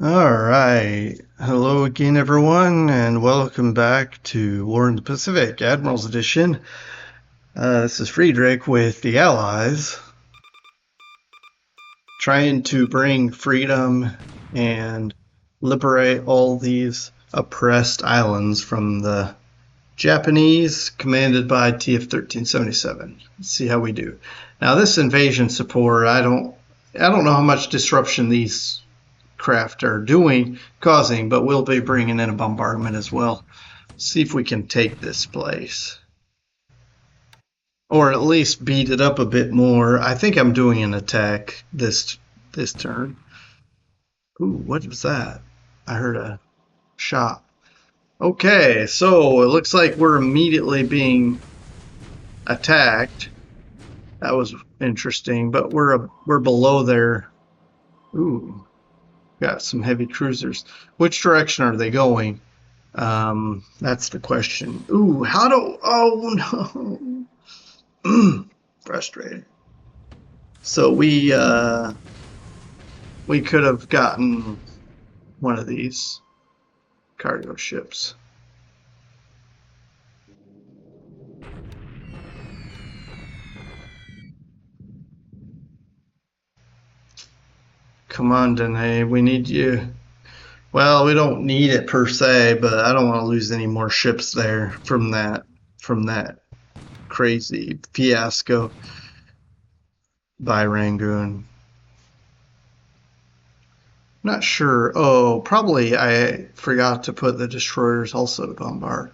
All right. Hello again, everyone, and welcome back to War in the Pacific, Admiral's Edition. This is Friedrich with the Allies, trying to bring freedom and liberate all these oppressed islands from the Japanese, commanded by TF-1377. Let's see how we do. Now, this invasion support, I don't know how much disruption these craft are causing, but we'll be bringing in a bombardment as well. See if we can take this place, or at least beat it up a bit more. I think I'm doing an attack this turn. Ooh, what was that? I heard a shot. Okay, so it looks like we're immediately being attacked. That was interesting, but we're below there. Ooh, got some heavy cruisers. Which direction are they going? That's the question. Ooh, oh no. Frustrating. So we could have gotten one of these cargo ships. Come on, Danae, we need you. Well, we don't need it per se, but I don't want to lose any more ships there from that crazy fiasco by Rangoon. Not sure. Oh, probably I forgot to put the destroyers also to bombard.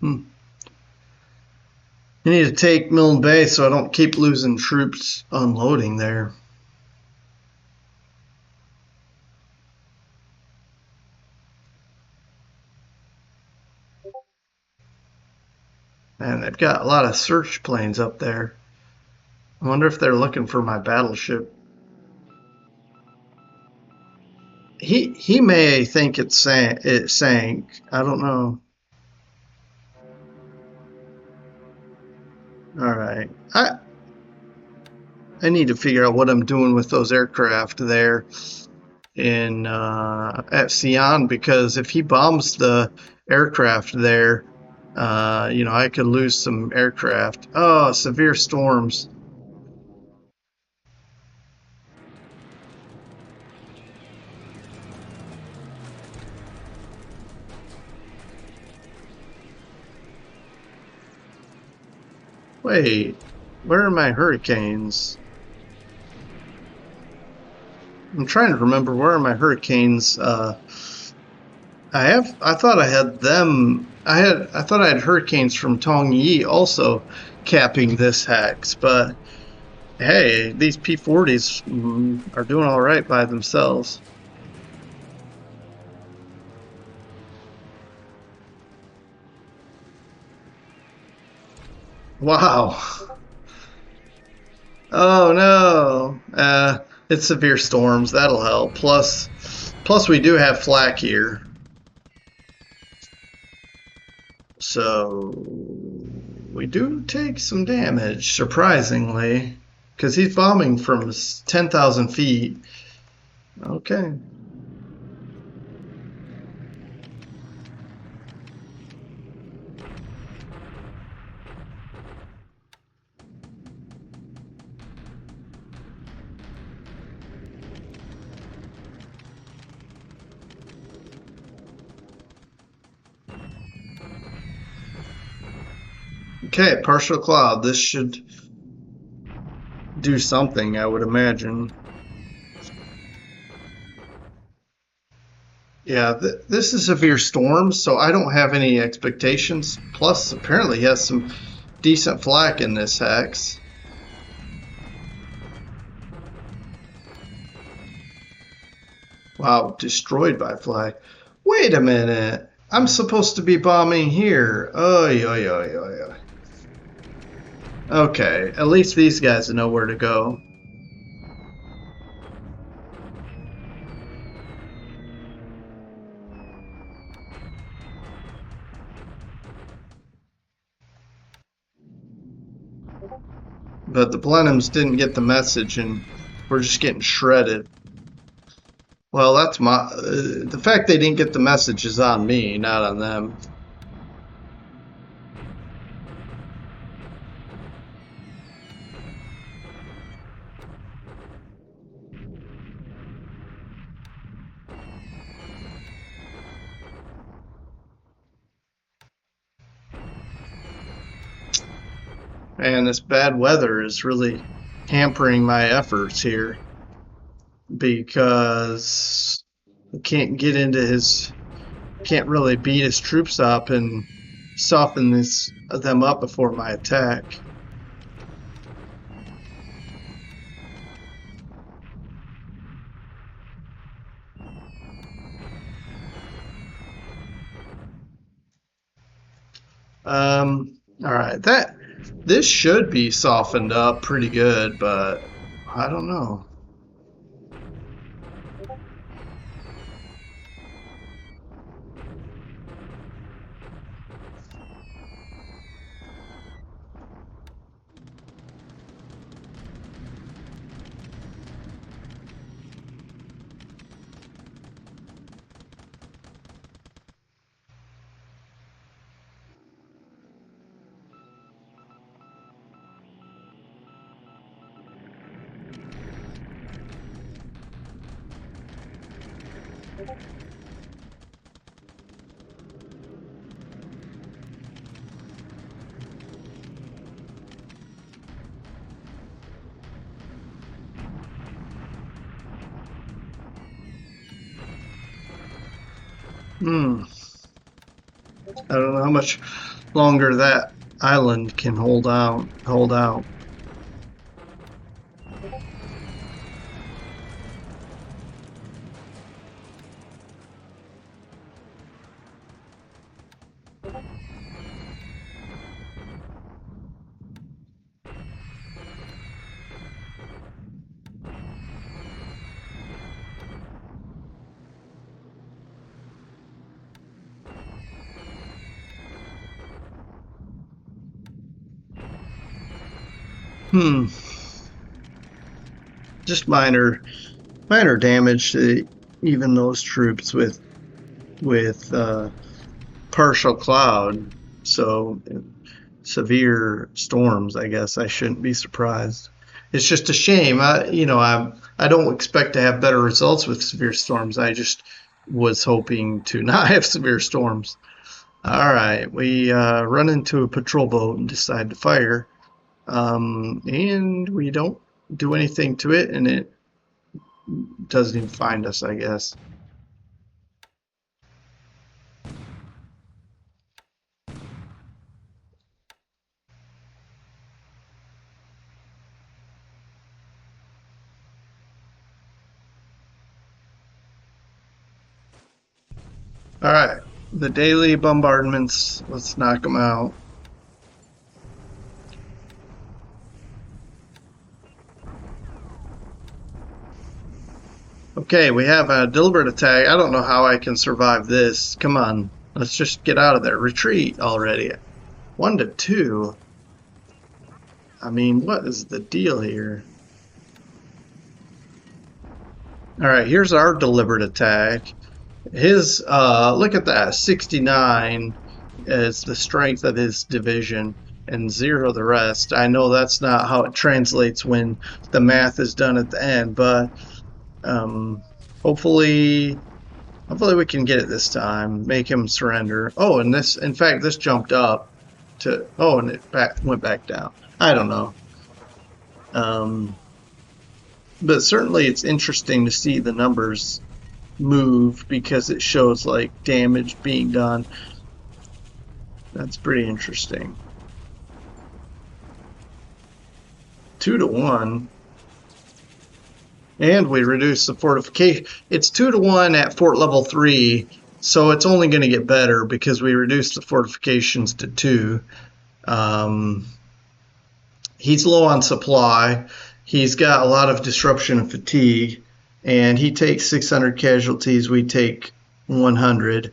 Hmm. You need to take Milne Bay so I don't keep losing troops unloading there. And they've got a lot of search planes up there. I wonder if they're looking for my battleship. He may think it sank. I don't know. All right. I need to figure out what I'm doing with those aircraft there in at Sion, because if he bombs the aircraft there, I could lose some aircraft. Oh, severe storms. Wait, where are my hurricanes? I'm trying to remember where are my hurricanes. I thought I had them. I thought I had hurricanes from Tongyi also capping this hex, but hey, these P40s are doing all right by themselves. Wow. Oh no. It's severe storms. That'll help. Plus we do have flak here, so we do take some damage, surprisingly, because he's bombing from 10,000 feet. Okay. Okay, partial cloud. This should do something, I would imagine. Yeah, this is severe storms, so I don't have any expectations. Plus, apparently, he has some decent flak in this hex. Wow, destroyed by flak. Wait a minute. I'm supposed to be bombing here. Oy, oy, oy, oy, oy. Okay, at least these guys know where to go. But the Blenheims didn't get the message, and we're just getting shredded. Well, that's my... the fact they didn't get the message is on me, not on them. And this bad weather is really hampering my efforts here because I can't get into his... can't really beat his troops up and soften them up before my attack. All right, this should be softened up pretty good, but I don't know. I don't know how much longer that island can hold out. Just minor damage to even those troops with partial cloud. So severe storms, I guess I shouldn't be surprised. It's just a shame. I don't expect to have better results with severe storms. I just was hoping to not have severe storms. All right, we run into a patrol boat and decide to fire. And we don't do anything to it, and it doesn't even find us, I guess. All right, the daily bombardments. Let's knock them out. Okay, we have a deliberate attack. I don't know how I can survive this. Come on, let's just get out of there. Retreat already. 1 to 2. I mean, what is the deal here? All right, here's our deliberate attack. His, look at that, 69 is the strength of his division and 0 the rest. I know that's not how it translates when the math is done at the end, but hopefully we can get it this time. Make him surrender. Oh, and this, in fact, this jumped up to, oh, and it went back down. I don't know. But certainly it's interesting to see the numbers move because it shows like damage being done. That's pretty interesting. 2 to 1. And we reduce the fortification. It's 2 to 1 at fort level 3. So it's only going to get better because we reduced the fortifications to 2. Um, he's low on supply. He's got a lot of disruption and fatigue, and he takes 600 casualties. We take 100,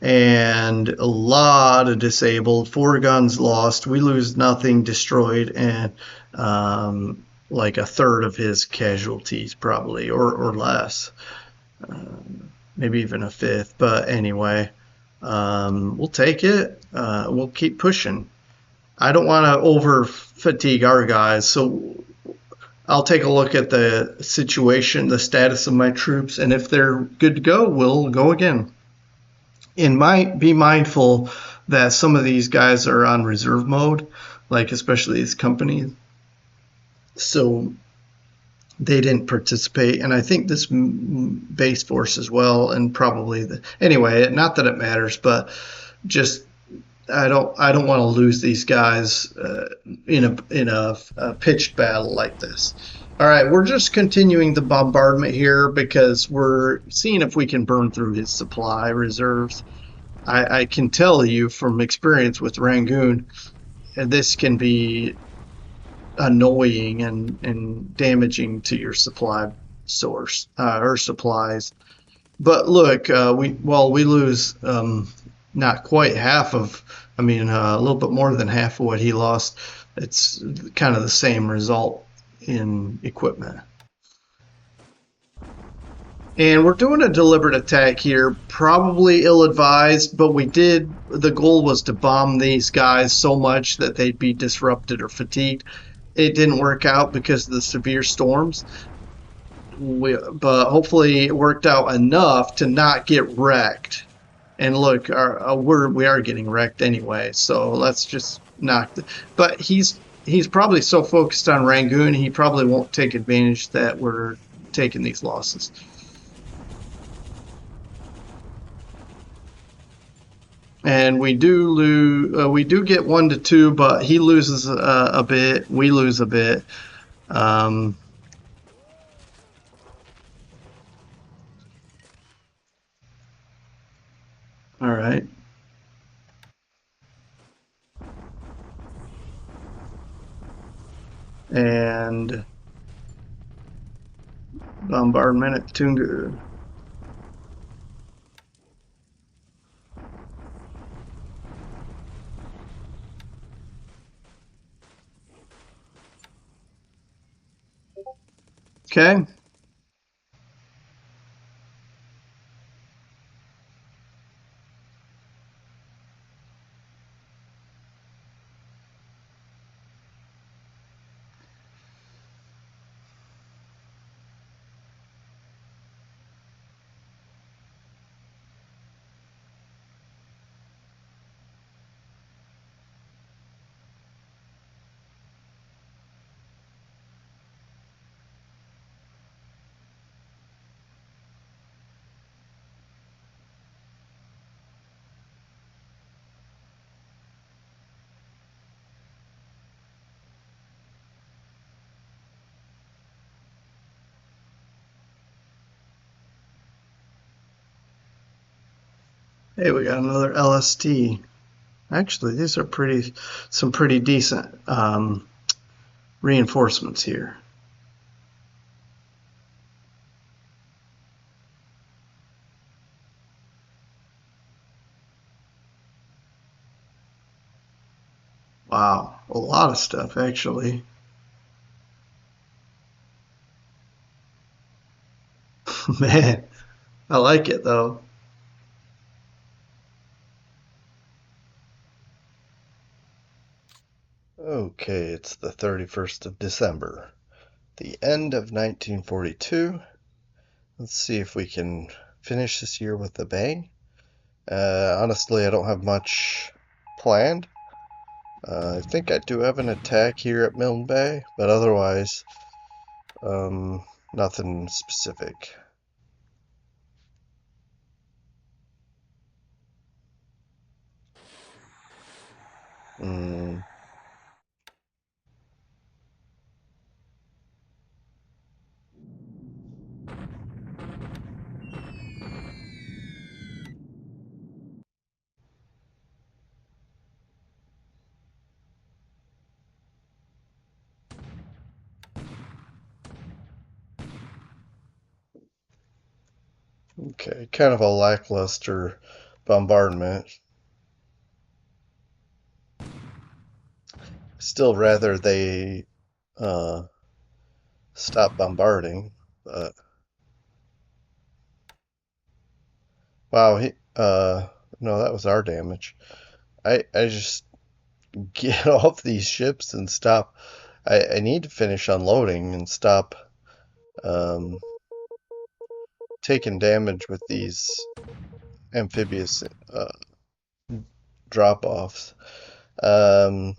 and a lot of disabled. 4 guns lost. We lose nothing, destroyed, and like a third of his casualties, probably, or less. Maybe even a fifth. But anyway, we'll take it. We'll keep pushing. I don't want to over fatigue our guys, so I'll take a look at the situation, the status of my troops, and if they're good to go, we'll go again. And might be mindful that some of these guys are on reserve mode, like especially these companies, so they didn't participate. And I think this base force as well, and probably anyway. Not that it matters, but just I don't want to lose these guys in a pitched battle like this. All right, we're just continuing the bombardment here because we're seeing if we can burn through his supply reserves. I can tell you from experience with Rangoon, this can be annoying and damaging to your supply source or supplies. But look, we lose not quite half of, I mean, a little bit more than half of what he lost. It's kind of the same result in equipment. And we're doing a deliberate attack here, probably ill-advised, but the goal was to bomb these guys so much that they'd be disrupted or fatigued. It didn't work out because of the severe storms. But hopefully it worked out enough to not get wrecked. And look, we are getting wrecked anyway, so let's just knock but he's probably so focused on Rangoon, he probably won't take advantage that we're taking these losses. And we do get 1 to 2, but he loses a bit, we lose a bit. Um, all right. And bombardment at Tungu. Okay. Hey, we got another LST. Actually, these are some pretty decent reinforcements here. Wow, a lot of stuff actually. Man, I like it though. Okay, it's the 31st of December, the end of 1942. Let's see if we can finish this year with a bang. Honestly, I don't have much planned. I think I do have an attack here at Milne Bay, but otherwise, nothing specific. Mm, Okay, kind of a lackluster bombardment. Still rather they stop bombarding, but wow, no, that was our damage. I just get off these ships and stop. I need to finish unloading and stop um, taking damage with these amphibious drop-offs. Um,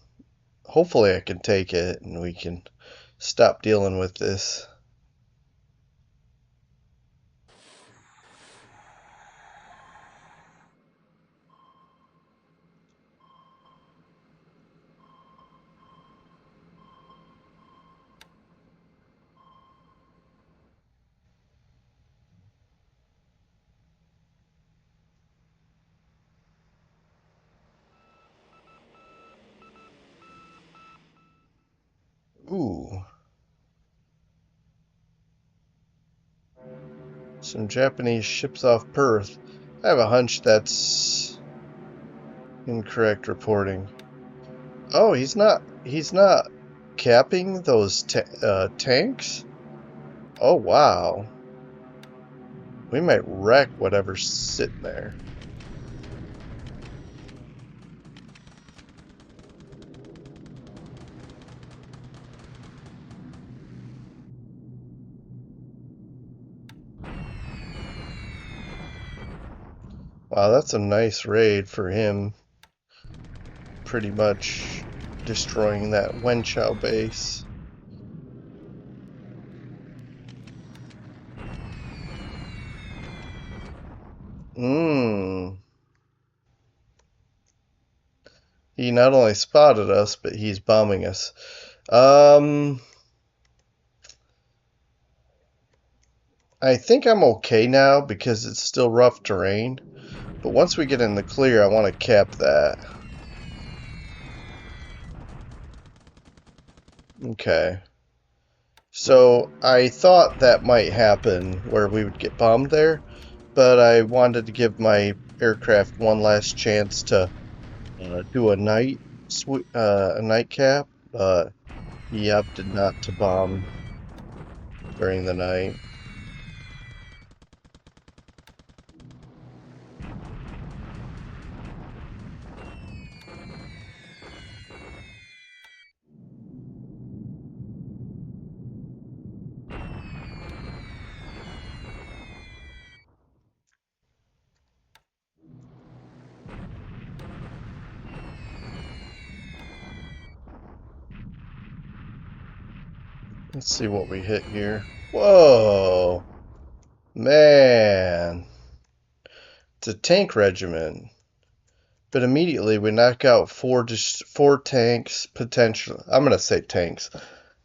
Hopefully I can take it and we can stop dealing with this. Ooh, some Japanese ships off Perth. I have a hunch that's incorrect reporting. Oh, he's not capping those tanks? Oh, wow. We might wreck whatever's sitting there. Wow, that's a nice raid for him. Pretty much destroying that Wenchao base. Mmm. He not only spotted us, but he's bombing us. I think I'm okay now because it's still rough terrain. But once we get in the clear, I want to cap that. Okay. So I thought that might happen where we would get bombed there, but I wanted to give my aircraft one last chance to do a night cap, but he opted not to bomb during the night. Let's see what we hit here. Whoa, man, it's a tank regiment. But immediately we knock out four tanks, potentially. I'm gonna say tanks,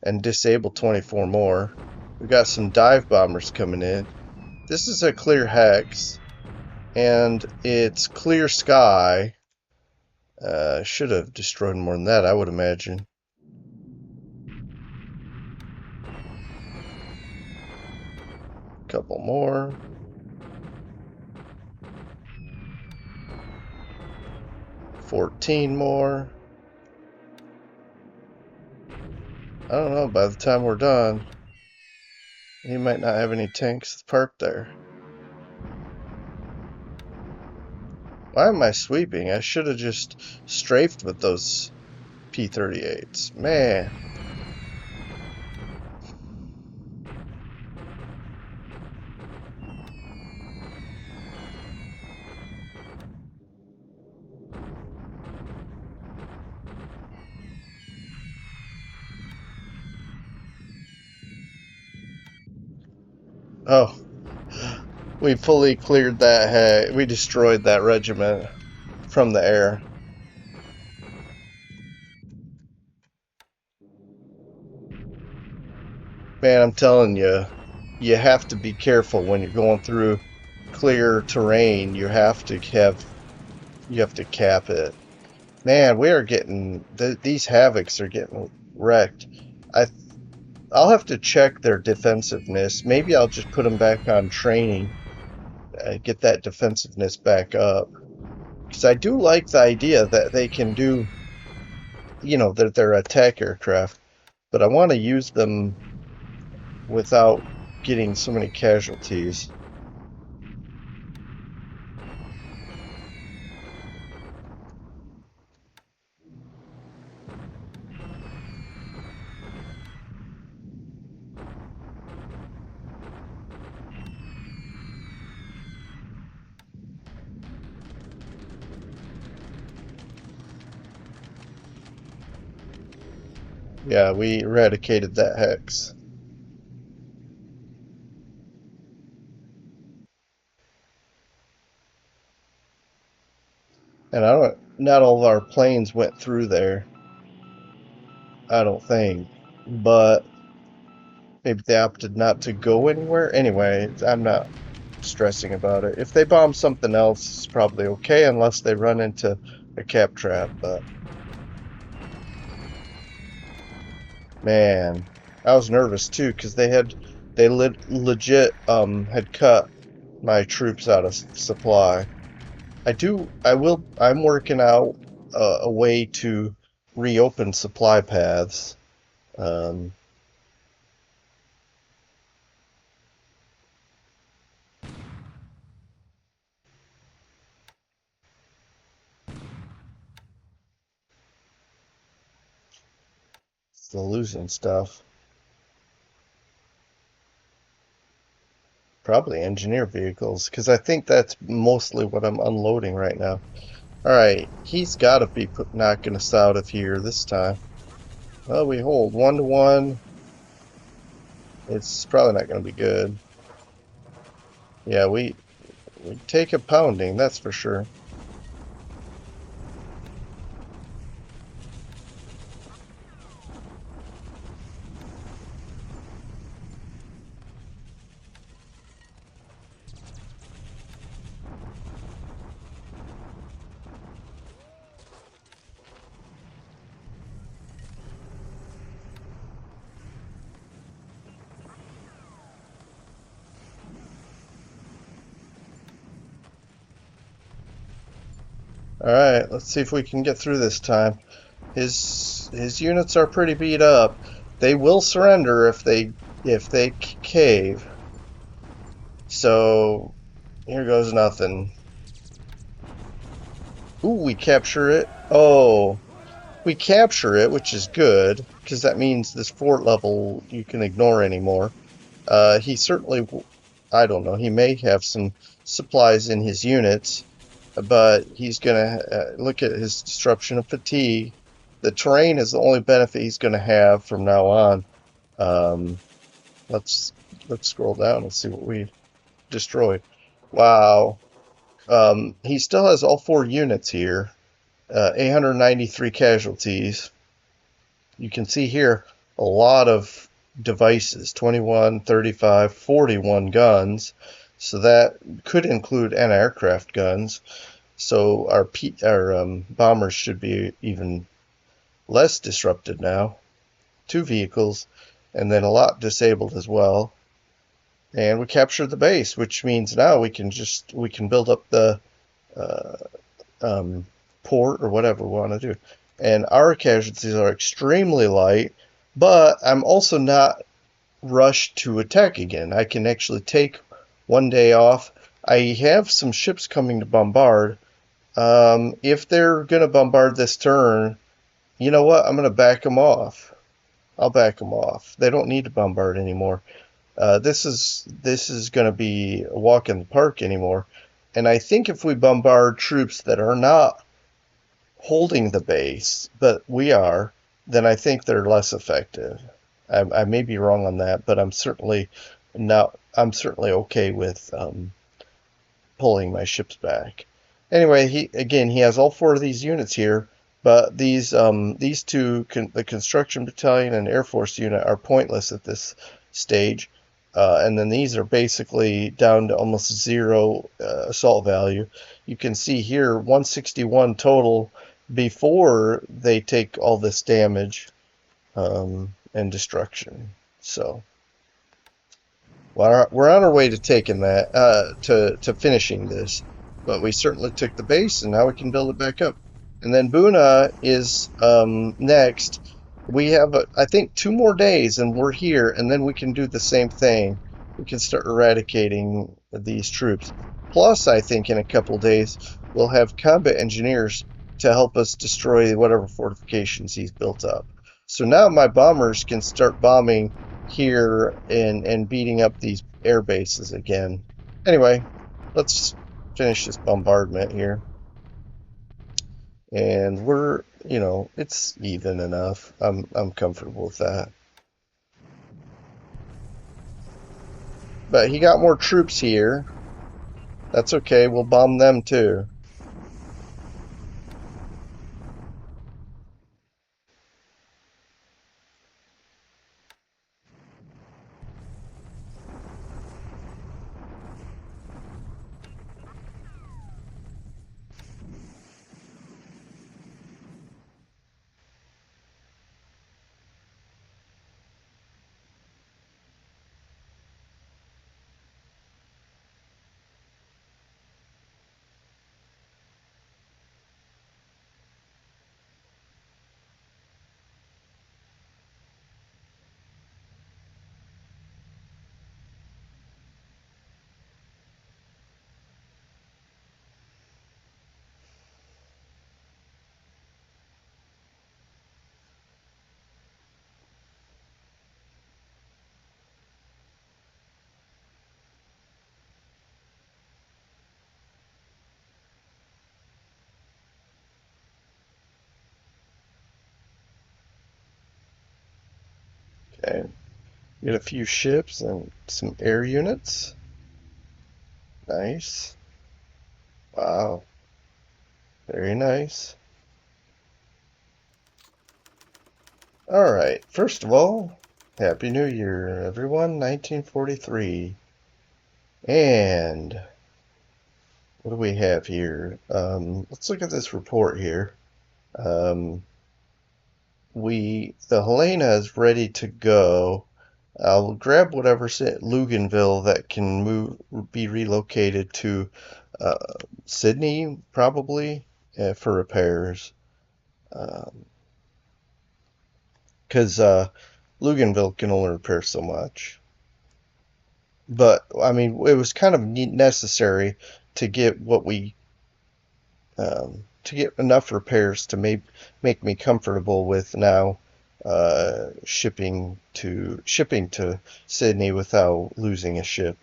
and disable 24 more. We got some dive bombers coming in. This is a clear hex, and it's clear sky. Should have destroyed more than that, I would imagine. Couple more. $14 more. I don't know, by the time we're done, he might not have any tanks parked there. Why am I sweeping? I should have just strafed with those P-38s. Man. Oh, we fully cleared that. We destroyed that regiment from the air. Man, I'm telling you, you have to be careful when you're going through clear terrain. You have to cap it. Man, we are getting these Havocs are getting wrecked. I'll have to check their defensiveness. Maybe I'll just put them back on training get that defensiveness back up. Because I do like the idea that they can do, that they're attack aircraft, but I want to use them without getting so many casualties. Yeah, we eradicated that hex. And not all of our planes went through there, I don't think. But maybe they opted not to go anywhere. Anyway, I'm not stressing about it. If they bomb something else, it's probably okay, unless they run into a cap trap. But man, I was nervous too because they legit had cut my troops out of supply. I'm working out a way to reopen supply paths. Um, Still losing stuff. Probably engineer vehicles, because I think that's mostly what I'm unloading right now. Alright, he's got to be knocking us out of here this time. Well, we hold 1-1. It's probably not going to be good. Yeah, we take a pounding, that's for sure. Alright, let's see if we can get through this time. His units are pretty beat up. They will surrender if they cave. So here goes nothing. Ooh, we capture it. Oh, we capture it, which is good because that means this fort level you can ignore anymore. He certainly, I don't know, he may have some supplies in his units, but he's gonna look at his disruption of fatigue. The terrain is the only benefit he's gonna have from now on. Um, let's scroll down and see what we destroyed. Wow. He still has all 4 units here. 893 casualties. You can see here a lot of devices, 21, 35, 41 guns. So that could include anti-aircraft guns. So our bombers should be even less disrupted now. 2 vehicles, and then a lot disabled as well. And we captured the base, which means now we can build up the uh, port or whatever we want to do. And our casualties are extremely light, but I'm also not rushed to attack again. I can actually take 1 day off. I have some ships coming to bombard. If they're going to bombard this turn, you know what? I'm going to back them off. I'll back them off. They don't need to bombard anymore. This is going to be a walk in the park anymore. And I think if we bombard troops that are not holding the base, but we are, then I think they're less effective. I may be wrong on that, but I'm certainly not. I'm certainly okay with pulling my ships back. Anyway, he has all 4 of these units here, but these two, the construction battalion and Air Force unit, are pointless at this stage. And then these are basically down to almost 0 assault value. You can see here 161 total before they take all this damage and destruction. So, we're on our way to taking that, to finishing this, but we certainly took the base, and now we can build it back up. And then Buna is next. We have, I think, 2 more days, and we're here, and then we can do the same thing. We can start eradicating these troops. Plus, I think in a couple of days, we'll have combat engineers to help us destroy whatever fortifications he's built up. So now my bombers can start bombing here and beating up these air bases again. Anyway, let's finish this bombardment here. And we're, it's even enough. I'm comfortable with that. But he got more troops here. That's okay. We'll bomb them too. Okay. Get a few ships and some air units. Nice. Wow. Very nice. All right. First of all, Happy New Year, everyone. 1943. And what do we have here? Let's look at this report here. Um, the Helena is ready to go. I'll grab whatever's at Luganville that can be relocated to Sydney, probably, for repairs. Because Luganville can only repair so much. But, I mean, it was kind of necessary to get to get enough repairs to make me comfortable with now shipping to Sydney without losing a ship.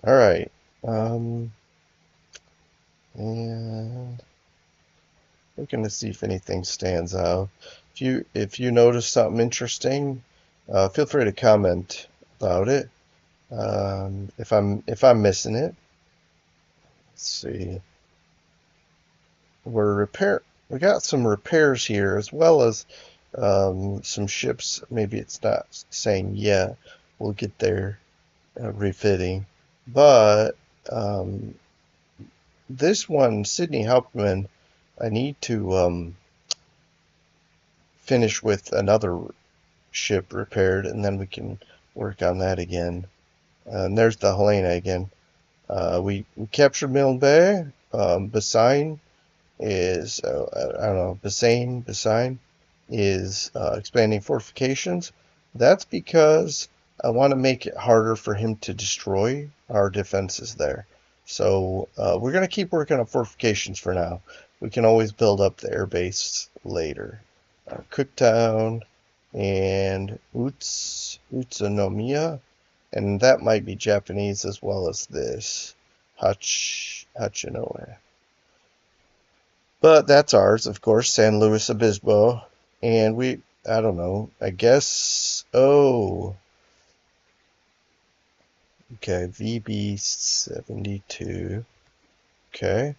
All right, and looking to see if anything stands out. If you notice something interesting, feel free to comment about it. If I'm missing it, let's see. We got some repairs here as well as some ships. Maybe it's not saying yet. We'll get there, refitting. But this one, Sydney Hauptmann, I need to finish with another ship repaired, and then we can work on that again. And there's the Helena again. We captured Milne Bay. Bassine is, I don't know, Bassine is expanding fortifications. That's because I want to make it harder for him to destroy our defenses there. So we're going to keep working on fortifications for now. We can always build up the air base later. Cooktown and Utsunomiya, and that might be Japanese as well as this Hachinoe. But that's ours, of course, San Luis Obispo. And I don't know, I guess, okay, VB72, okay.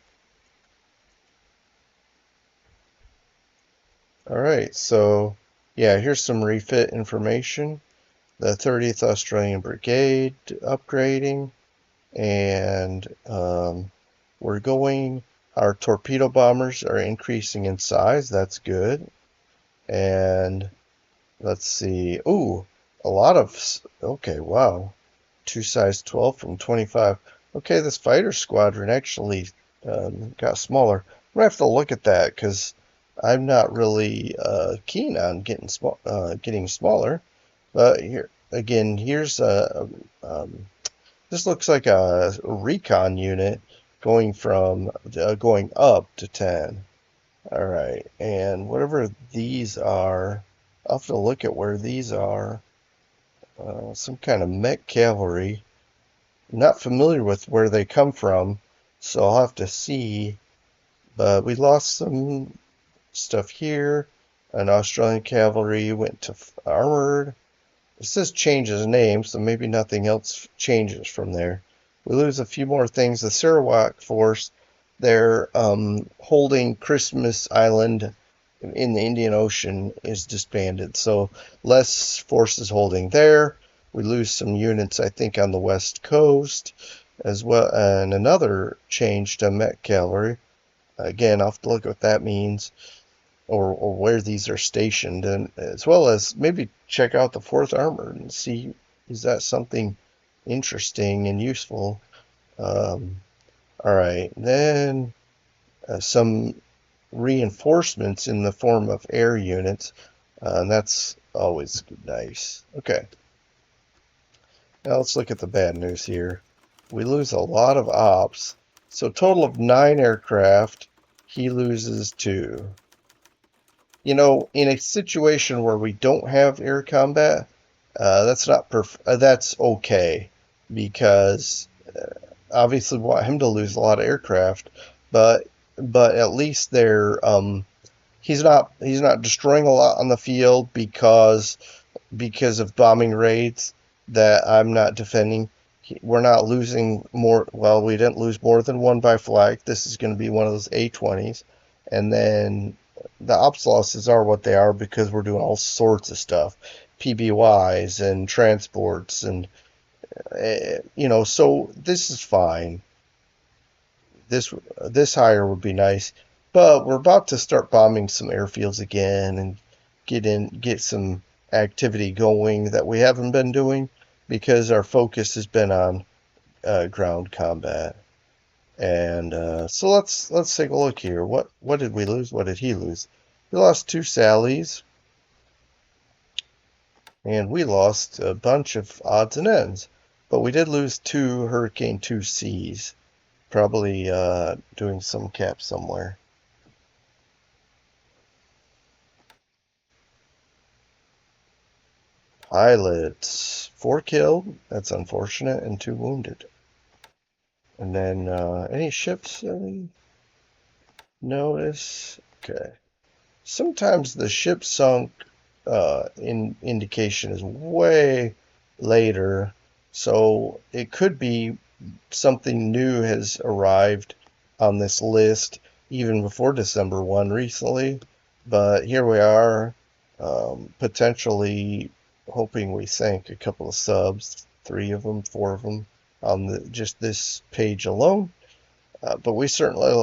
All right, so, yeah, here's some refit information. The 30th Australian Brigade upgrading, and our torpedo bombers are increasing in size. That's good. And let's see. Ooh, okay, wow. 2 size 12 from 25. Okay, this fighter squadron actually got smaller. I'm gonna have to look at that because I'm not really keen on getting smaller. But here again, here's this looks like a recon unit going up to 10. All right, and whatever these are, I'll have to look at where these are. Some kind of mech cavalry. Not familiar with where they come from, so I'll have to see. But we lost some stuff here. An Australian cavalry went to armored. It says changes name, so maybe nothing else changes from there. We lose a few more things. The Sarawak force, they're holding Christmas Island in the Indian Ocean, is disbanded. So less forces holding there. We lose some units, I think, on the west coast as well. And another change to Met Cavalry. Again, I'll have to look at what that means or where these are stationed, and as well as maybe check out the 4th Armored and see is that something interesting and useful. All right, then some reinforcements in the form of air units, and that's always nice. Okay, now let's look at the bad news here. We lose a lot of ops, so a total of 9 aircraft. He loses 2. In a situation where we don't have air combat, that's okay because obviously we want him to lose a lot of aircraft, but at least he's not destroying a lot on the field because of bombing raids that I'm not defending. We're not losing more. Well, we didn't lose more than 1 by flag. This is going to be one of those A-20s, and then the ops losses are what they are because we're doing all sorts of stuff, PBYs and transports, and so this is fine. This higher would be nice, but we're about to start bombing some airfields again and get some activity going that we haven't been doing because our focus has been on ground combat. And so let's take a look here. What did we lose? What did he lose? We lost 2 Sallys, and we lost a bunch of odds and ends. But we did lose 2 Hurricane 2Cs, probably doing some cap somewhere. Pilots, 4 killed. That's unfortunate, and 2 wounded. And then any ships? Notice. Okay. Sometimes the ship sunk indication is way later, so it could be something new has arrived on this list even before December 1 recently. But here we are, potentially hoping we sank a couple of subs, 3 of them, 4 of them, on just this page alone. But we certainly,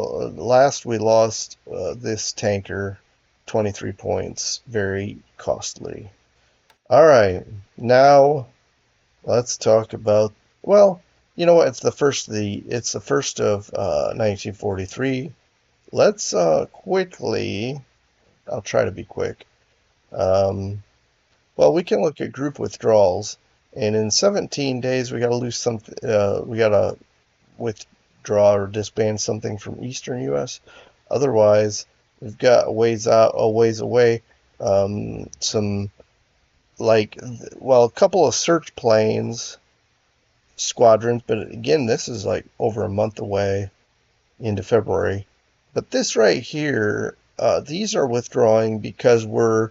last we lost this tanker, 23 points, very costly. All right, now let's talk about, well, you know what? It's the first of 1943. Let's quickly, I'll try to be quick. Well, we can look at group withdrawals, and in 17 days we got to lose something. We got to withdraw or disband something from Eastern U.S. Otherwise, we've got a ways away. Some a couple of search planes squadrons, but again, this is like over a month away into February. But this right here, these are withdrawing because we're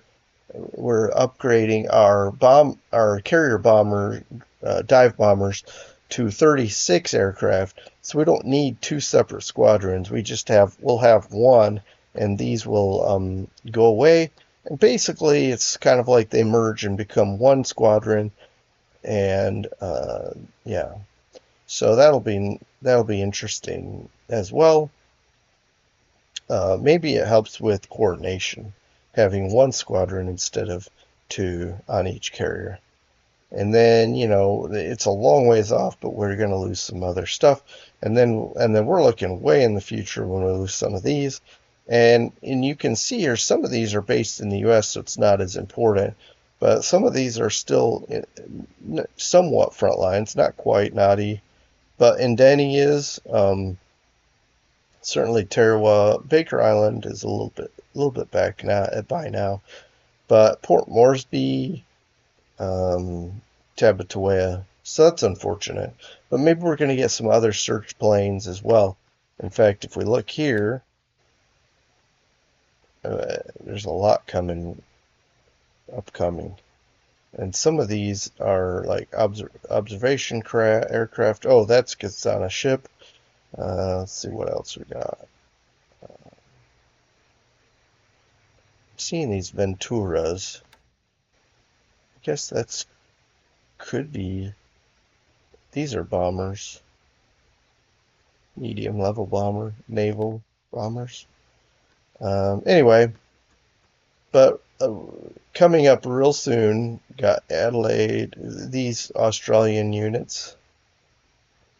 upgrading our carrier bomber, dive bombers to 36 aircraft. So we don't need 2 separate squadrons. We'll have 1, and these will go away. And basically, it's kind of like they merge and become 1 squadron. And yeah, so that'll be interesting as well. Maybe it helps with coordination, having 1 squadron instead of 2 on each carrier. And then, it's a long ways off, but we're going to lose some other stuff. And then we're looking way in the future when we lose some of these. And you can see here, some of these are based in the U.S., so it's not as important. But some of these are still somewhat front lines, not quite naughty. But Indeni is certainly Tarawa. Baker Island is a little bit back now by now. But Port Moresby, um, Tabataea. So that's unfortunate. But maybe we're going to get some other search planes as well. In fact, if we look here, there's a lot upcoming. And some of these are like observation aircraft. Oh, that's gets on a ship. Let's see what else we got. Seeing these Venturas. I guess that's could be. These are bombers. Medium level bomber, naval bombers. Anyway, but coming up real soon, got Adelaide, these Australian units.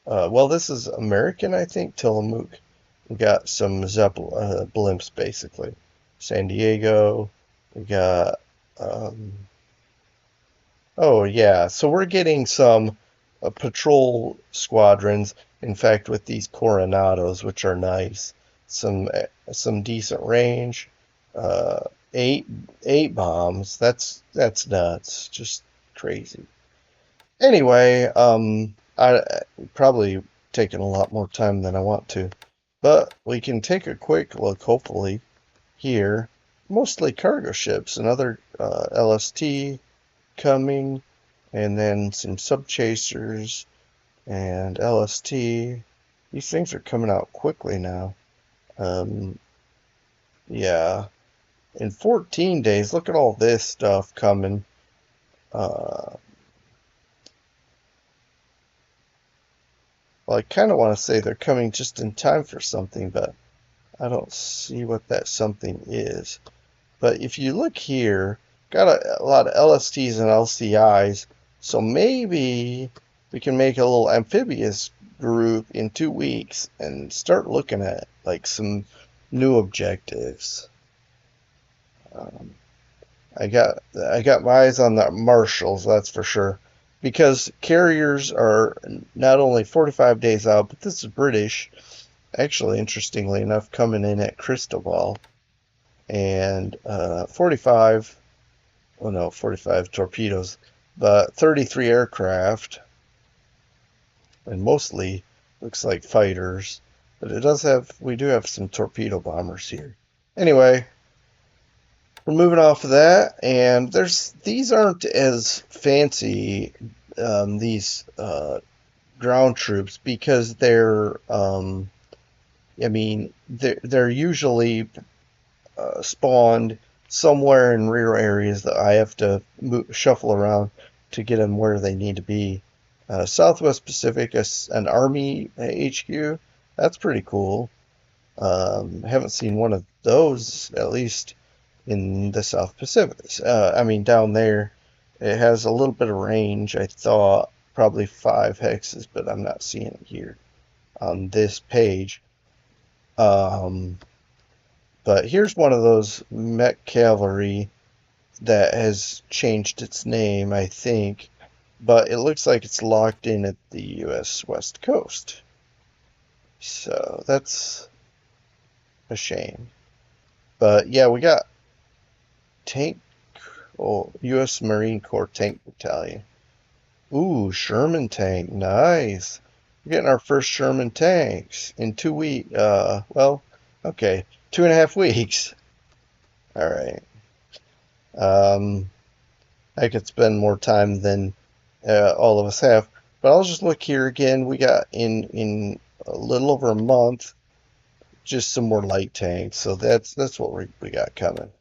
Well, this is American, I think, Tillamook. We got some blimps, basically. San Diego. We got, oh, yeah. So we're getting some patrol squadrons. In fact, with these Coronados, which are nice. Some decent range. Uh, eight bombs. That's nuts. Just crazy. Anyway, I probably taking a lot more time than I want to, but we can take a quick look, hopefully, here. Mostly cargo ships, another LST coming, and then some sub chasers and LST. These things are coming out quickly now. Um, yeah, in 14 days, look at all this stuff coming. Uh, well, I kind of want to say they're coming just in time for something, but I don't see what that something is. But if you look here, got a lot of LSTs and LCIs, so maybe we can make a little amphibious group in 2 weeks and start looking at like some new objectives. Um, I got my eyes on the Marshals, that's for sure, because carriers are not only 45 days out, but this is British. Actually, interestingly enough, coming in at Cristobal and 45. Oh no, 45 torpedoes, but 33 aircraft, and mostly looks like fighters. But we do have some torpedo bombers here. Anyway, we're moving off of that, and these aren't as fancy, these ground troops, because they're usually spawned somewhere in rear areas that I have to shuffle around to get them where they need to be. Southwest Pacific, an Army HQ, that's pretty cool. Haven't seen one of those, at least in the South Pacific. Down there, it has a little bit of range. I thought probably 5 hexes, but I'm not seeing it here on this page. But here's one of those mech cavalry that has changed its name, I think, but it looks like it's locked in at the U.S. West Coast. So that's a shame. But yeah, we got U.S. Marine Corps Tank Battalion. Ooh, Sherman tank, nice. We're getting our first Sherman tanks in 2 weeks. Okay, 2.5 weeks. All right. I could spend more time than all of us have, but I'll just look here again. We got in a little over a month, just some more light tanks. So that's what we got coming.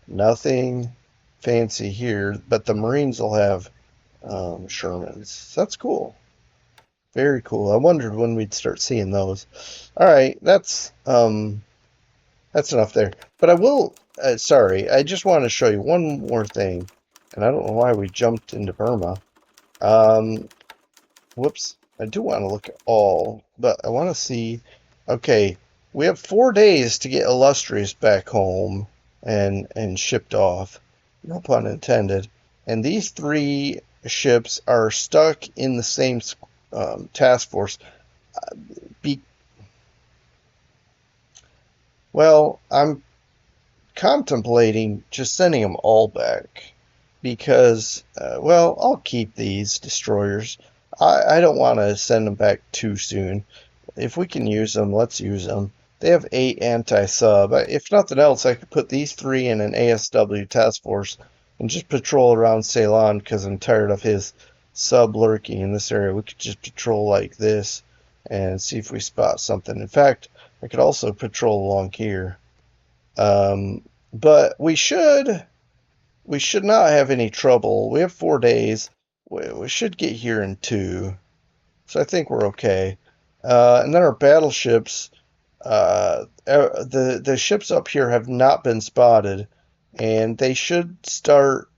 Nothing fancy here, but the Marines will have Shermans. So that's cool. Very cool. I wondered when we'd start seeing those. All right, that's enough there. But I will. Sorry, I just want to show you one more thing, and I don't know why we jumped into Burma. Um, Whoops. I do want to look at all, but I want to see. Okay, we have 4 days to get Illustrious back home and shipped off. No pun intended. And these three ships are stuck in the same task force. Be well, I'm contemplating just sending them all back because, well, I'll keep these destroyers. I don't want to send them back too soon. If we can use them, let's use them. They have 8 anti-sub. If nothing else, I could put these 3 in an ASW task force and just patrol around Ceylon because I'm tired of his sub lurking in this area. We could just patrol like this and see if we spot something. In fact, I could also patrol along here. Um, but we should not have any trouble. We have 4 days. We should get here in 2, so I think we're okay. And then our battleships, the ships up here have not been spotted, and they should start.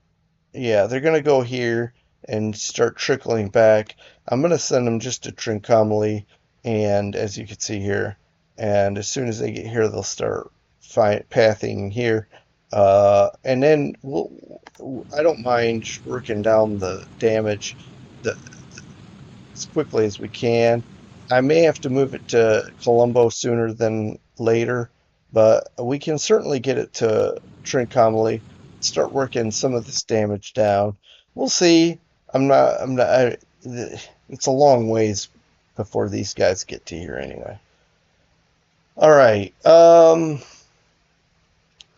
Yeah, they're gonna go here and start trickling back. I'm gonna send them just to Trincomalee, and as you can see here, and as soon as they get here, they'll start pathing here. And then I don't mind working down the damage the, as quickly as we can. I may have to move it to Colombo sooner than later, but we can certainly get it to Trincomalee, start working some of this damage down. We'll see. I'm not, it's a long ways before these guys get to here anyway. All right.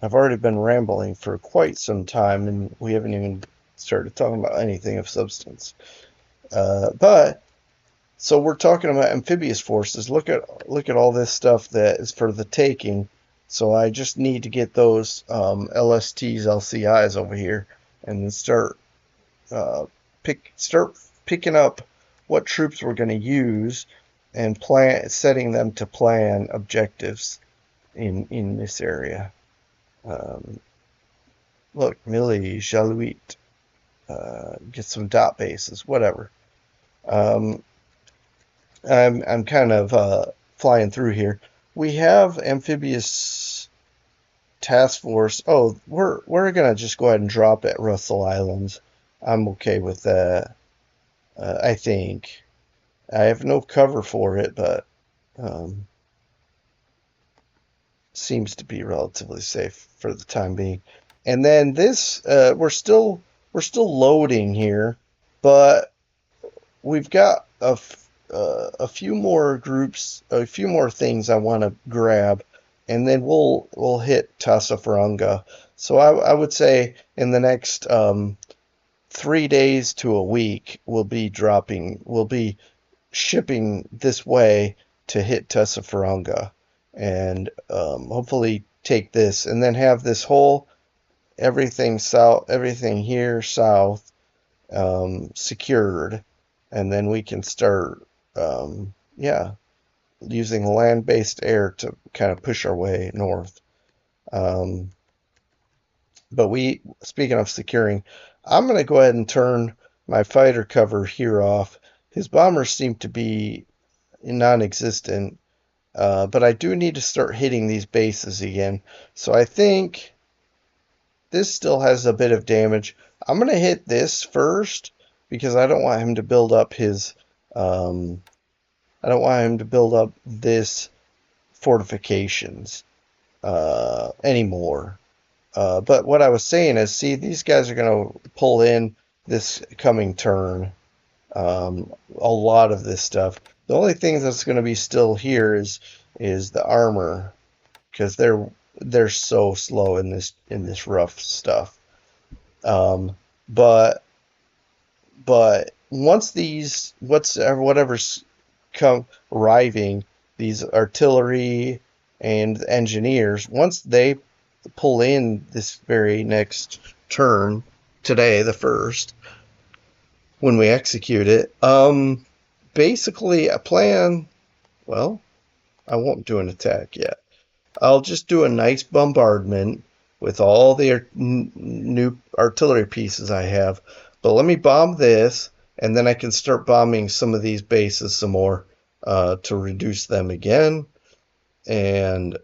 I've already been rambling for quite some time, and we haven't even started talking about anything of substance. But so we're talking about amphibious forces. Look at all this stuff that is for the taking. So I just need to get those LSTs, LCIs over here, and then uh, start picking up what troops we're going to use and setting them to plan objectives in this area. Um, Look, Millie, Jaluit, get some dot bases, whatever. Um, I'm kind of flying through here. We have amphibious task force. Oh, we're gonna just go ahead and drop at Russell Islands. I'm okay with that. I think I have no cover for it, but um, seems to be relatively safe for the time being. And then this, we're still loading here, but we've got a few more groups, a few more things I want to grab, and then we'll hit Tassafaronga. So I would say in the next 3 days to a week, we'll be shipping this way to hit Tassafaronga, and hopefully take this, and then have this whole everything south, everything here south secured, and then we can start, yeah, using land-based air to kind of push our way north. Um, but speaking of securing, I'm going to go ahead and turn my fighter cover here off. His bombers seem to be non-existent, but I do need to start hitting these bases again. So I think this still has a bit of damage. I'm going to hit this first because I don't want him to build up um, I don't want him to build up this fortifications anymore. But what I was saying is, see, these guys are going to pull in this coming turn. A lot of this stuff. The only thing that's going to be still here is the armor, because they're so slow in this rough stuff. Um, but but once whatever's come arriving, these artillery and engineers, once they pull in this very next turn today, the first, when we execute it, basically a plan. Well, I won't do an attack yet. I'll just do a nice bombardment with all the new artillery pieces I have. But let me bomb this, and then I can start bombing some of these bases some more to reduce them again. And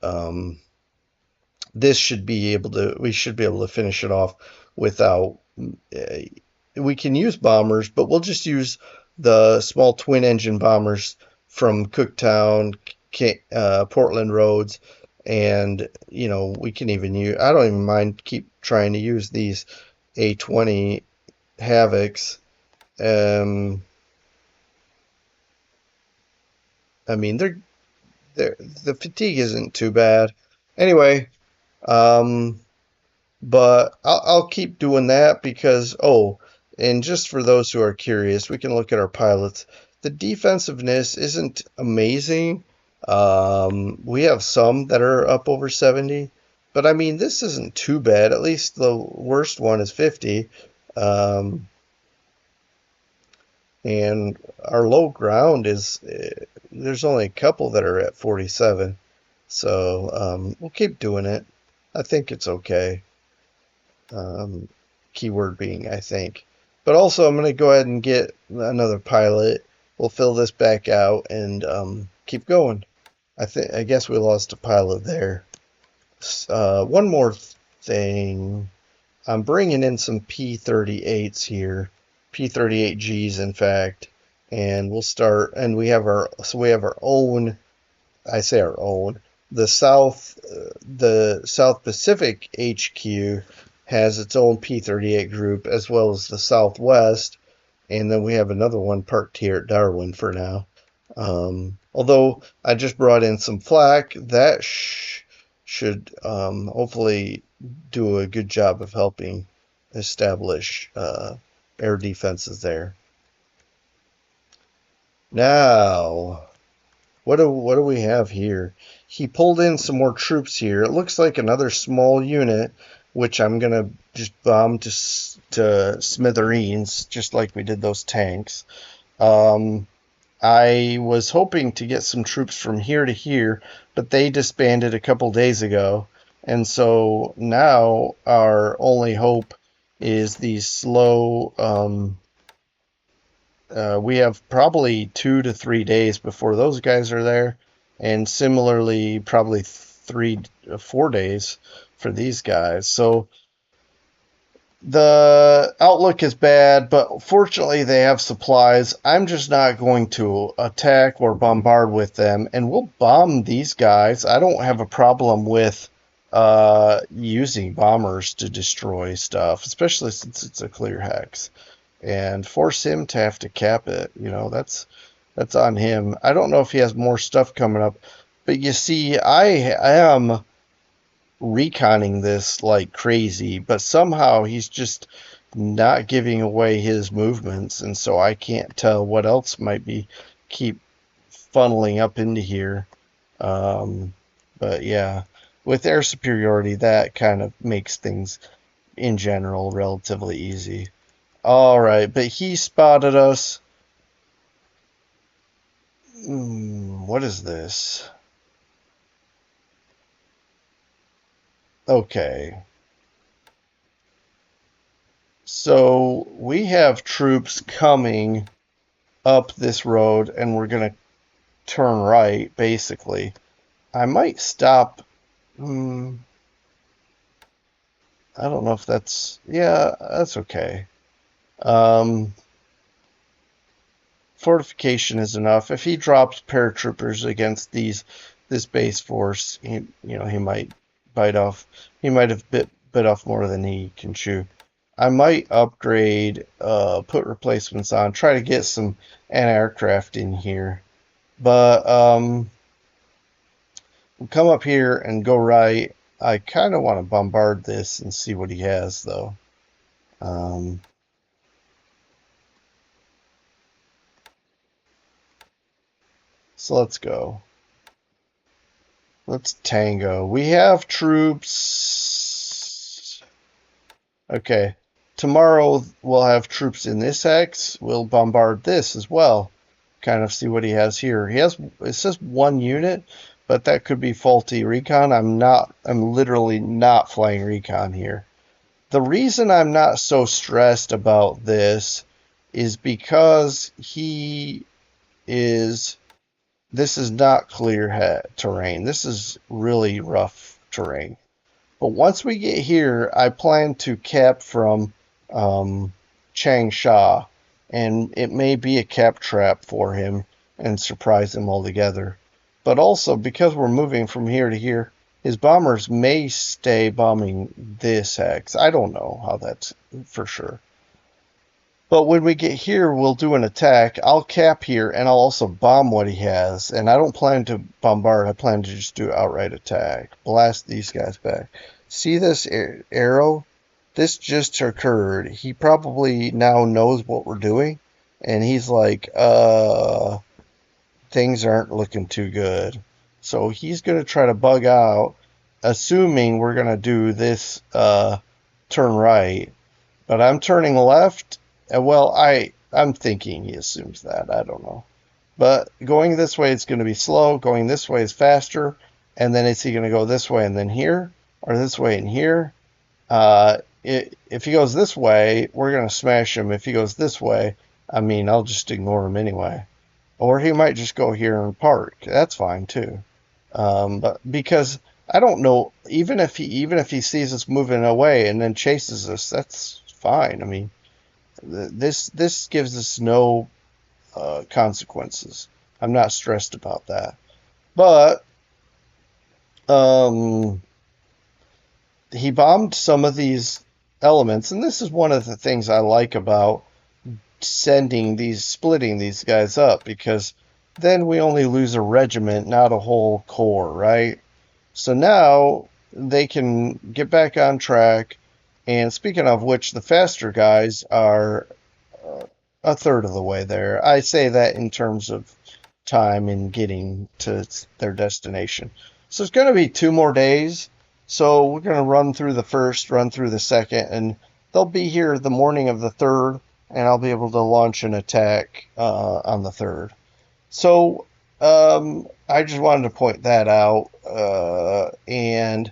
this should be able to, we should be able to finish it off without, uh, we can use bombers, but we'll just use the small twin engine bombers from Cooktown, Portland Roads, and we can even use, I don't even mind keep trying to use these A-20 Havocs. um I mean, they're the fatigue isn't too bad anyway. um But I'll keep doing that because, oh, and just for those who are curious, we can look at our pilots. The defensiveness isn't amazing. We have some that are up over 70, but I mean, this isn't too bad. At least the worst one is 50. Um, and our low ground is, there's only a couple that are at 47. So we'll keep doing it. I think it's okay. Um, Keyword being, I think. But also, I'm going to go ahead and get another pilot. We'll fill this back out and keep going. I guess we lost a pilot there. One more thing. I'm bringing in some P-38s here, P-38Gs, in fact, and we'll start. And we have our own. I say our own. The South Pacific HQ has its own P-38 group, as well as the Southwest, and then we have another one parked here at Darwin for now. Although I just brought in some flak, that should hopefully do a good job of helping establish air defenses there. Now, what do we have here? He pulled in some more troops here. It looks like another small unit, which I'm gonna just bomb to smithereens, just like we did those tanks. I was hoping to get some troops from here to here, but they disbanded a couple days ago, and so now our only hope is these slow. We have probably 2 to 3 days before those guys are there, and similarly, probably 3 or 4 days for these guys. So the outlook is bad, but fortunately, they have supplies. I'm just not going to attack or bombard with them, and we'll bomb these guys. I don't have a problem with using bombers to destroy stuff, especially since it's a clear hex, and force him to have to cap it. That's on him. I don't know if he has more stuff coming up, but you see, I am reconning this like crazy, but somehow he's just not giving away his movements, and so I can't tell what else might be keep funneling up into here. But yeah, with air superiority, that kind of makes things in general relatively easy. All right, but he spotted us. What is this? Okay. So we have troops coming up this road, and we're going to turn right, basically. I might stop. I don't know if that's. Yeah, that's okay. Um, Fortification is enough. If he drops paratroopers against this base force, he might bite off. He might have bit off more than he can chew. I might upgrade, put replacements on, try to get some anti-aircraft in here. But we'll come up here and go right. I kind of want to bombard this and see what he has, though. So let's go. Let's tango. We have troops. Okay. Tomorrow we'll have troops in this hex. We'll bombard this as well. Kind of see what he has here. It says one unit, but that could be faulty recon. I'm literally not flying recon here. The reason I'm not so stressed about this is because is this is not clear terrain. This is really rough terrain. But once we get here, I plan to cap from Changsha, and it may be a cap trap for him and surprise him altogether. But also, because we're moving from here to here, his bombers may stay bombing this hex. I don't know how that's for sure. But when we get here, we'll do an attack. I'll cap here, and I'll also bomb what he has. And I don't plan to bombard. I plan to just do outright attack. Blast these guys back. See this arrow? This just occurred. He probably now knows what we're doing. And he's like, things aren't looking too good. So he's going to try to bug out, assuming we're going to do this turn right. But I'm turning left. Well, I'm thinking he assumes that. I don't know. But going this way, it's going to be slow. Going this way is faster. And then is he going to go this way and then here? Or this way and here? If he goes this way, we're going to smash him. If he goes this way, I mean, I'll just ignore him anyway. Or he might just go here and park. That's fine too. But because I don't know, even if he sees us moving away and then chases us, that's fine. I mean, this gives us no consequences. I'm not stressed about that. But he bombed some of these elements, and this is one of the things I like about splitting these guys up, because then we only lose a regiment, not a whole corps, right? So now they can get back on track. And speaking of which, the faster guys are a third of the way there. I say that in terms of time in getting to their destination. So it's going to be 2 more days. So we're going to run through the first, run through the second, and they'll be here the morning of the third, and I'll be able to launch an attack on the third. So I just wanted to point that out, and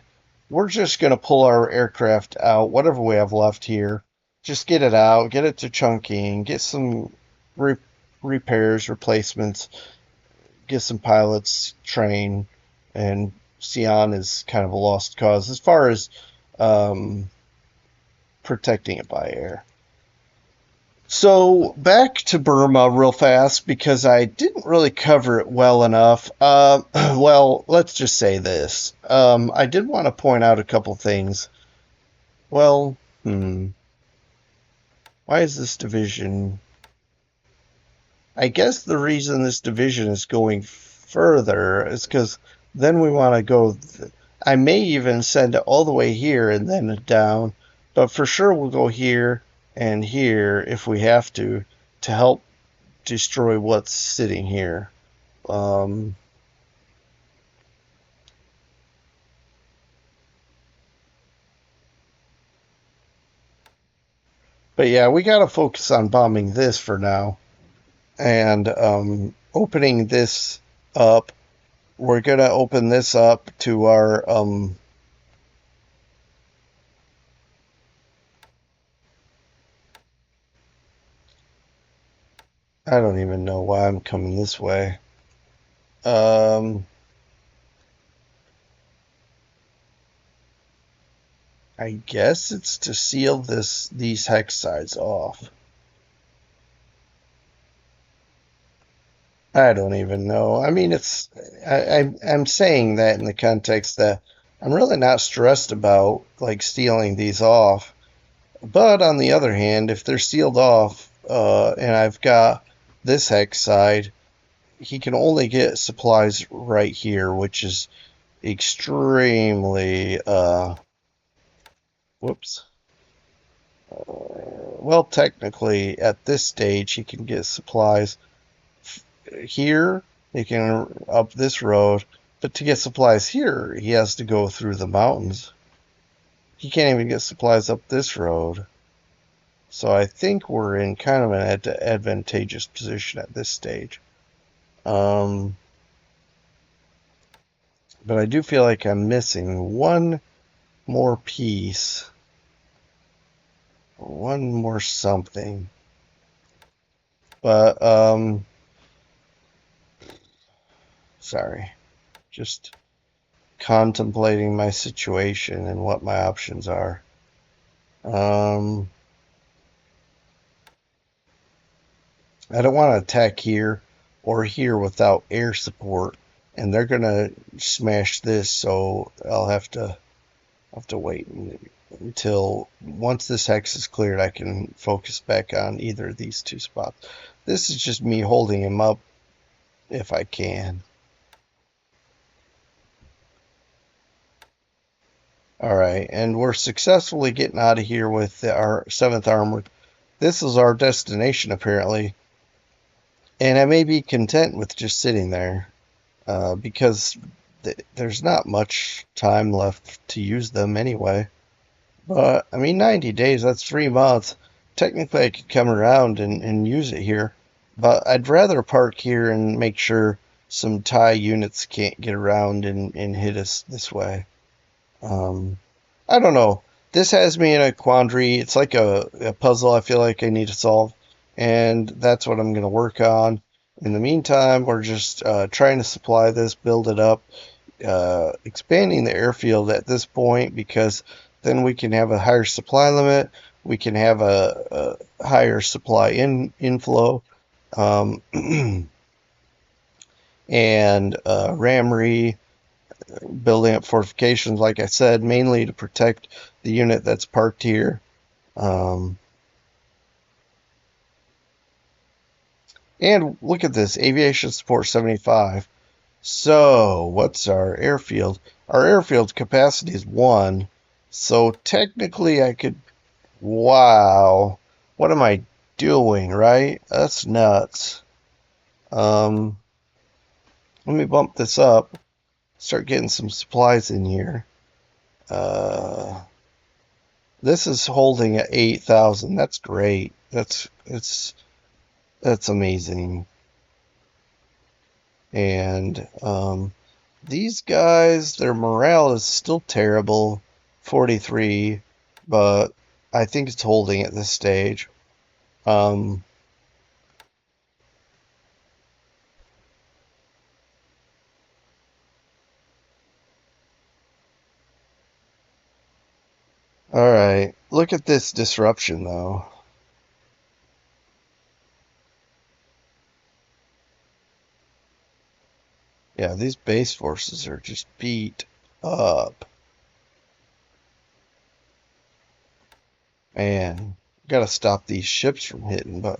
we're just going to pull our aircraft out, whatever we have left here. Just get it out, get it to chunking, get some repairs, replacements, get some pilots trained, and Sion is kind of a lost cause as far as protecting it by air. So back to Burma real fast, because I didn't really cover it well enough. Well, let's just say this. I did want to point out a couple things. Well, why is this division? I guess the reason this division is going further is because then we want to go. I may even send it all the way here and then down, but for sure we'll go here and here if we have to help destroy what's sitting here. But yeah, we got to focus on bombing this for now. And opening this up, we're going to open this up to our I don't even know why I'm coming this way. I guess it's to seal these hex sides off. I don't even know. I mean, I'm saying that in the context that I'm really not stressed about like sealing these off. But on the other hand, if they're sealed off, and I've got this hex side, he can only get supplies right here, which is extremely, whoops. Well, technically, at this stage, he can get supplies here. He can up this road, but to get supplies here, he has to go through the mountains. He can't even get supplies up this road. So I think we're in kind of an advantageous position at this stage. But I do feel like I'm missing one more piece. One more something. But sorry, just contemplating my situation and what my options are. Um, I don't want to attack here or here without air support, and they're gonna smash this, so I'll have to wait until once this hex is cleared, I can focus back on either of these two spots. This is just me holding him up if I can. All right, and we're successfully getting out of here with our 7th Armored. This is our destination, apparently, and I may be content with just sitting there because there's not much time left to use them anyway. But, I mean, 90 days, that's 3 months. Technically, I could come around and use it here, but I'd rather park here and make sure some TIE units can't get around and hit us this way. I don't know. This has me in a quandary. It's like a puzzle I feel like I need to solve, and that's what I'm going to work on. In the meantime, we're just trying to supply this, build it up, expanding the airfield at this point because then we can have a higher supply limit. We can have a higher supply inflow, um, and Ramry building up fortifications, like I said, mainly to protect the unit that's parked here. Um, and look at this, aviation support 75. So, what's our airfield? Our airfield capacity is 1. So, technically, I could. Wow. What am I doing, right? That's nuts. Let me bump this up. Start getting some supplies in here. This is holding at 8,000. That's great. That's amazing. And these guys, their morale is still terrible, 43, but I think it's holding at this stage. All right, look at this disruption though. Yeah, these base forces are just beat up. Man, gotta stop these ships from hitting, but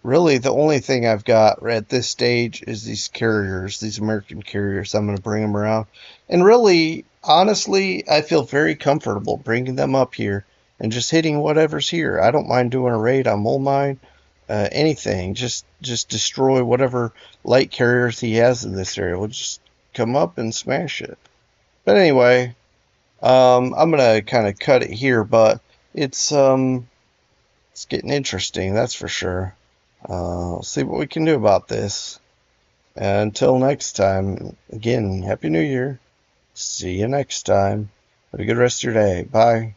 really the only thing I've got at this stage is these carriers, these American carriers. I'm going to bring them around. And really, honestly, I feel very comfortable bringing them up here and just hitting whatever's here. I don't mind doing a raid on Mole Mine, anything. Just destroy whatever light carriers he has in this area. We'll just come up and smash it. But anyway, I'm going to kind of cut it here, but it's getting interesting, that's for sure. We'll see what we can do about this. Until next time, again, Happy New Year. See you next time. Have a good rest of your day. Bye.